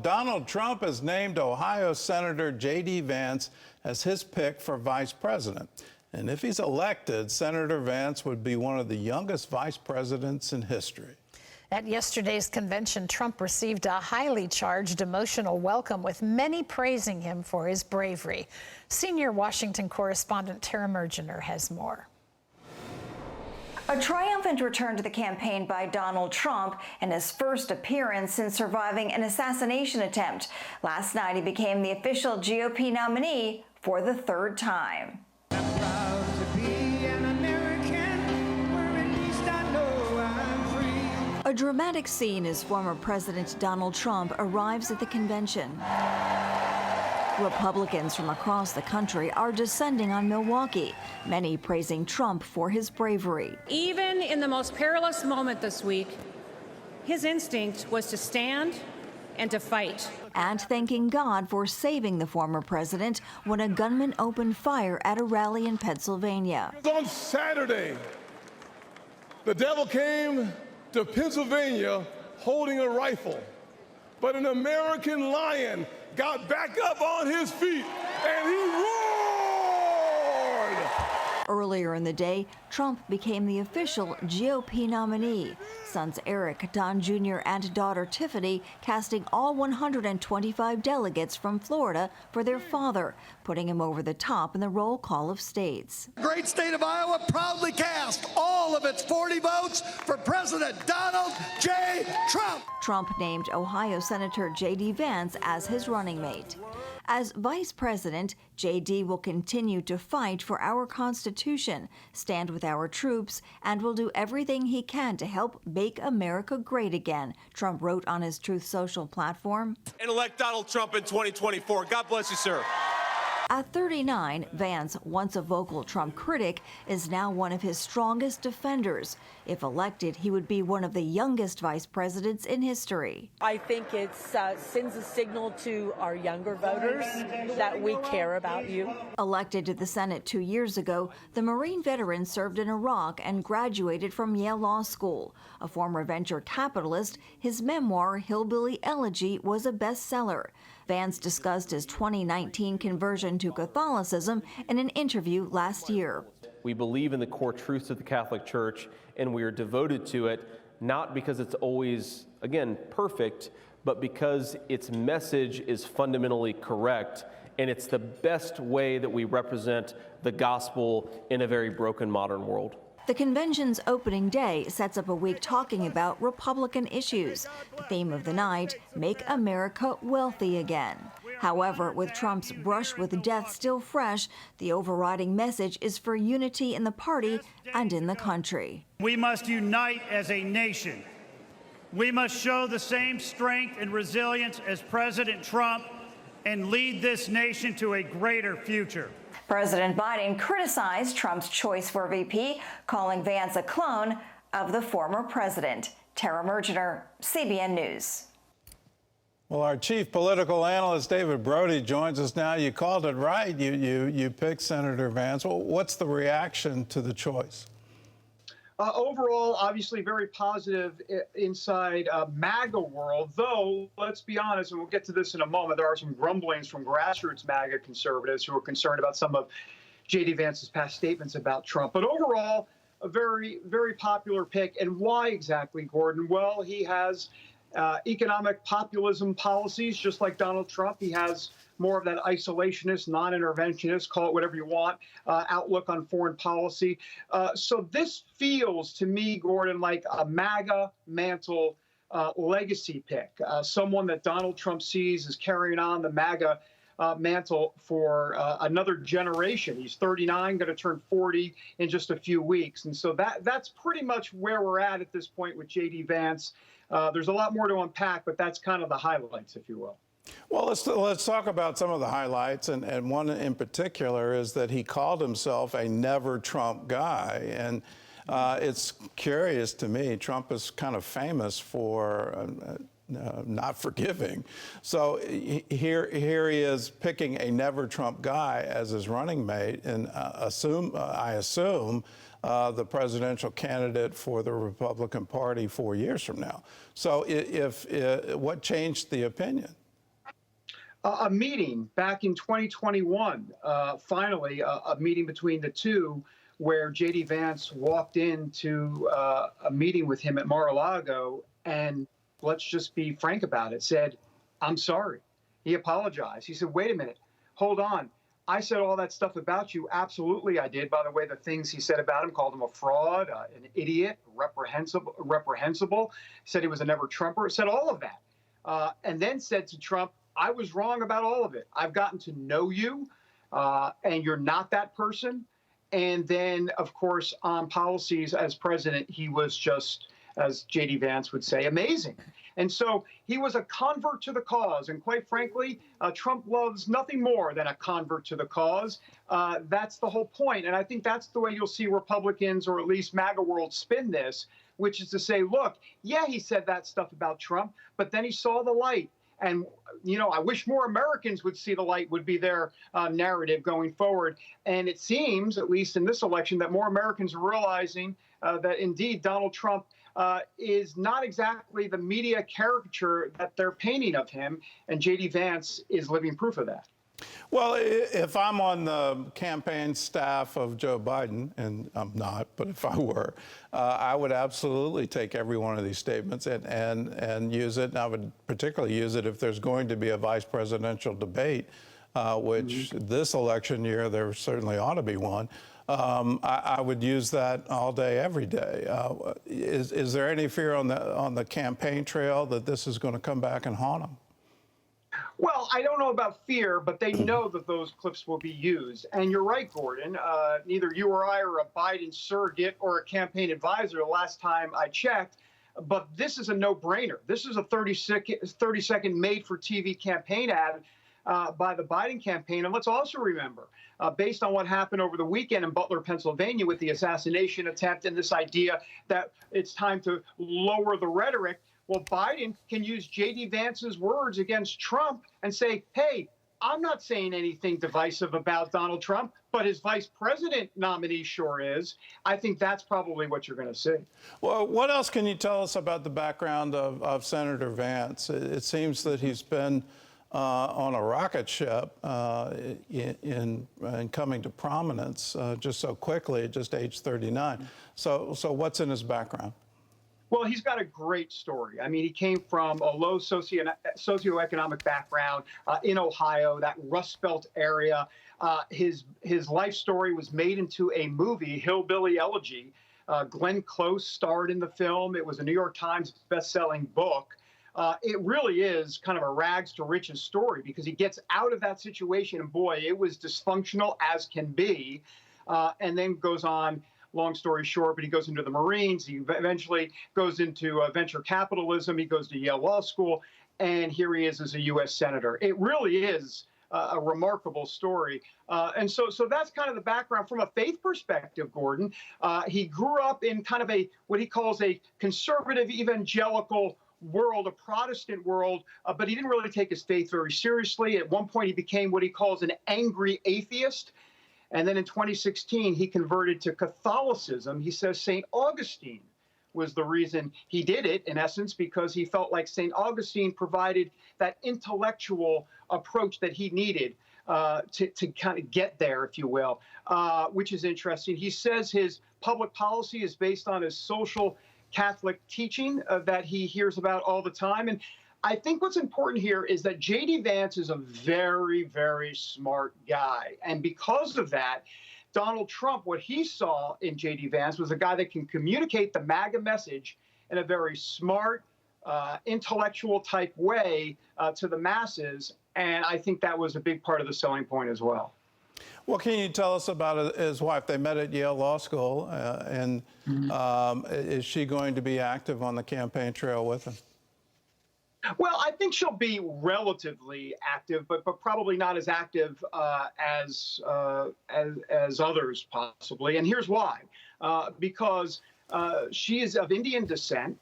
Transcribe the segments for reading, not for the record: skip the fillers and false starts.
Donald Trump has named Ohio Senator JD Vance as his pick for vice president. And if he's elected, Senator Vance would be one of the youngest vice presidents in history. At yesterday's convention, Trump received a highly charged emotional welcome, with many praising him for his bravery. Senior Washington correspondent Tara Mergener has more. A triumphant return to the campaign by Donald Trump and his first appearance since surviving an assassination attempt. Last night, he became the official GOP nominee for the third time. I'm proud to be an American, where at least I know I'm free. A dramatic scene as former President Donald Trump arrives at the convention. Republicans from across the country are descending on Milwaukee, many praising Trump for his bravery. Even in the most perilous moment this week, his instinct was to stand and to fight. And thanking God for saving the former president when a gunman opened fire at a rally in Pennsylvania. On Saturday, the devil came to Pennsylvania holding a rifle, but an American lion got back up on his feet and he roared. Earlier in the day, Trump became the official GOP nominee. Sons Eric, Don Jr., and daughter Tiffany casting all 125 delegates from Florida for their father, putting him over the top in the roll call of states. The great state of Iowa proudly cast all of its 40 votes for President Donald J. Trump. Trump named Ohio Senator JD Vance as his running mate. As vice president, JD will continue to fight for our Constitution, stand with our troops, and will do everything he can to help make America great again, Trump wrote on his Truth Social platform. And elect Donald Trump in 2024. God bless you, sir. At 39, Vance, once a vocal Trump critic, is now one of his strongest defenders. If elected, he would be one of the youngest vice presidents in history. I think it sends a signal to our younger voters that we care about you. Elected to the Senate 2 years ago, the Marine veteran served in Iraq and graduated from Yale Law School. A former venture capitalist, his memoir, Hillbilly Elegy, was a bestseller. Vance discussed his 2019 conversion to Catholicism in an interview last year. We believe in the core truths of the Catholic Church, and we are devoted to it, not because it's always, again, perfect, but because its message is fundamentally correct, and it's the best way that we represent the gospel in a very broken modern world. The convention's opening day sets up a week talking about Republican issues. The theme of the night, Make America Wealthy Again. However, with Trump's brush with death still fresh, the overriding message is for unity in the party and in the country. We must unite as a nation. We must show the same strength and resilience as President Trump and lead this nation to a greater future. President Biden criticized Trump's choice for VP, calling Vance a clone of the former president. Tara Mergener, CBN News. Well, our chief political analyst, David Brody, joins us now. You called it right. You picked Senator Vance. Well, what's the reaction to the choice? Overall, obviously very positive inside MAGA world, though, let's be honest, and we'll get to this in a moment, there are some grumblings from grassroots MAGA conservatives who are concerned about some of JD Vance's past statements about Trump. But overall, a very, very popular pick. And why exactly, Gordon? Well, he has economic populism policies, just like Donald Trump. He has more of that isolationist, non-interventionist, call it whatever you want, outlook on foreign policy. So this feels to me, Gordon, like a MAGA mantle legacy pick, someone that Donald Trump sees as carrying on the MAGA mantle for another generation. He's 39, going to turn 40 in just a few weeks. And so that's pretty much where we're at this point with JD Vance. There's a lot more to unpack, but that's kind of the highlights, if you will. Well, let's talk about some of the highlights, and one in particular is that he called himself a never Trump guy, and it's curious to me. Trump is kind of famous for not forgiving, so here he is picking a never Trump guy as his running mate, and I assume the presidential candidate for the Republican Party 4 years from now. So what changed the opinion? A meeting back in 2021, finally, a meeting between the two where JD Vance walked into a meeting with him at Mar-a-Lago and, let's just be frank about it, said, "I'm sorry." He apologized. He said, "Wait a minute, hold on. I said all that stuff about you. Absolutely, I did. By the way, the things he said about him, called him a fraud, an idiot, reprehensible. Said he was a never Trumper. Said all of that, and then said to Trump, I was wrong about all of it. I've gotten to know you, and you're not that person." And then, of course, on policies as president, he was just, as JD Vance would say, amazing. And so he was a convert to the cause. And quite frankly, Trump loves nothing more than a convert to the cause. That's the whole point. And I think that's the way you'll see Republicans, or at least MAGA world, spin this, which is to say, look, yeah, he said that stuff about Trump, but then he saw the light. And, you know, I wish more Americans would see the light, would be their narrative going forward. And it seems, at least in this election, that more Americans are realizing that indeed Donald Trump is not exactly the media caricature that they're painting of him. And JD Vance is living proof of that. Well, if I'm on the campaign staff of Joe Biden, and I'm not, but if I were, I would absolutely take every one of these statements and use it. And I would particularly use it if there's going to be a vice presidential debate, which this election year there certainly ought to be one. I would use that all day, every day. Is there any fear on the campaign trail that this is going to come back and haunt them? Well, I don't know about fear, but they know that those clips will be used. And you're right, Gordon. Neither you or I are a Biden surrogate or a campaign advisor the last time I checked. But this is a no-brainer. This is a 30-second made-for-TV campaign ad by the Biden campaign. And let's also remember, based on what happened over the weekend in Butler, Pennsylvania, with the assassination attempt and this idea that it's time to lower the rhetoric, well, Biden can use JD Vance's words against Trump and say, hey, I'm not saying anything divisive about Donald Trump, but his vice president nominee sure is. I think that's probably what you're going to see. Well, what else can you tell us about the background of Senator Vance? It seems that he's been on a rocket ship in coming to prominence just so quickly at just age 39. So what's in his background? Well, he's got a great story. I mean, he came from a low socioeconomic background in Ohio, that Rust Belt area. His life story was made into a movie, Hillbilly Elegy. Glenn Close starred in the film. It was a New York Times best-selling book. It really is kind of a rags to riches story, because he gets out of that situation, and boy, it was dysfunctional as can be, and then goes on. Long story short, but he goes into the Marines. He eventually goes into venture capitalism. He goes to Yale Law School, and here he is as a U.S. Senator. It really is a remarkable story. And so that's kind of the background. From a faith perspective, Gordon, he grew up in kind of what he calls a conservative evangelical world, a Protestant world, but he didn't really take his faith very seriously. At one point, he became what he calls an angry atheist. And then in 2016, he converted to Catholicism. He says St. Augustine was the reason he did it, in essence, because he felt like St. Augustine provided that intellectual approach that he needed to kind of get there, if you will, which is interesting. He says his public policy is based on his social Catholic teaching that he hears about all the time. And I think what's important here is that JD Vance is a very, very smart guy. And because of that, Donald Trump, what he saw in JD Vance was a guy that can communicate the MAGA message in a very smart, intellectual type way to the masses. And I think that was a big part of the selling point as well. What can you tell us about his wife? They met at Yale Law School, is she going to be active on the campaign trail with him? Well, I think she'll be relatively active, but probably not as active as others possibly. And here's why: because she is of Indian descent.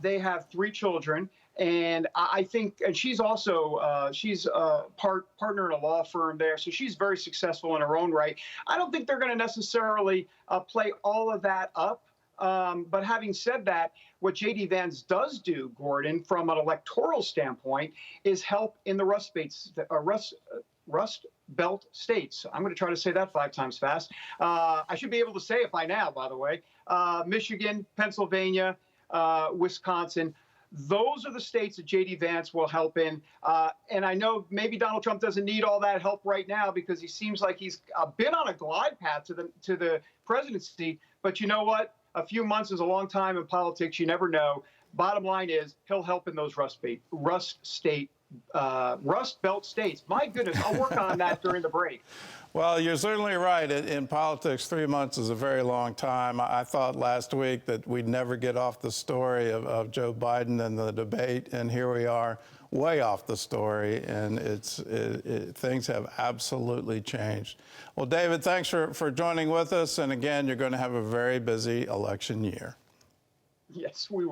They have 3 children, and I think, and she's also she's a partner in a law firm there, so she's very successful in her own right. I don't think they're going to necessarily play all of that up. But having said that, what JD Vance does do, Gordon, from an electoral standpoint, is help in the Rust Belt states. I'm going to try to say that 5 times fast. I should be able to say it by now, by the way. Michigan, Pennsylvania, Wisconsin. Those are the states that JD Vance will help in. And I know maybe Donald Trump doesn't need all that help right now because he seems like he's been on a glide path to the presidency. But you know what? A few months is a long time in politics. You never know. Bottom line is he'll help in those Rust Belt states. My goodness, I'll work on that during the break. Well, you're certainly right. In politics, 3 months is a very long time. I thought last week that we'd never get off the story of Joe Biden and the debate, and here we are, way off the story, and things have absolutely changed. Well, David, thanks for joining with us, and again, you're going to have a very busy election year. Yes, we will.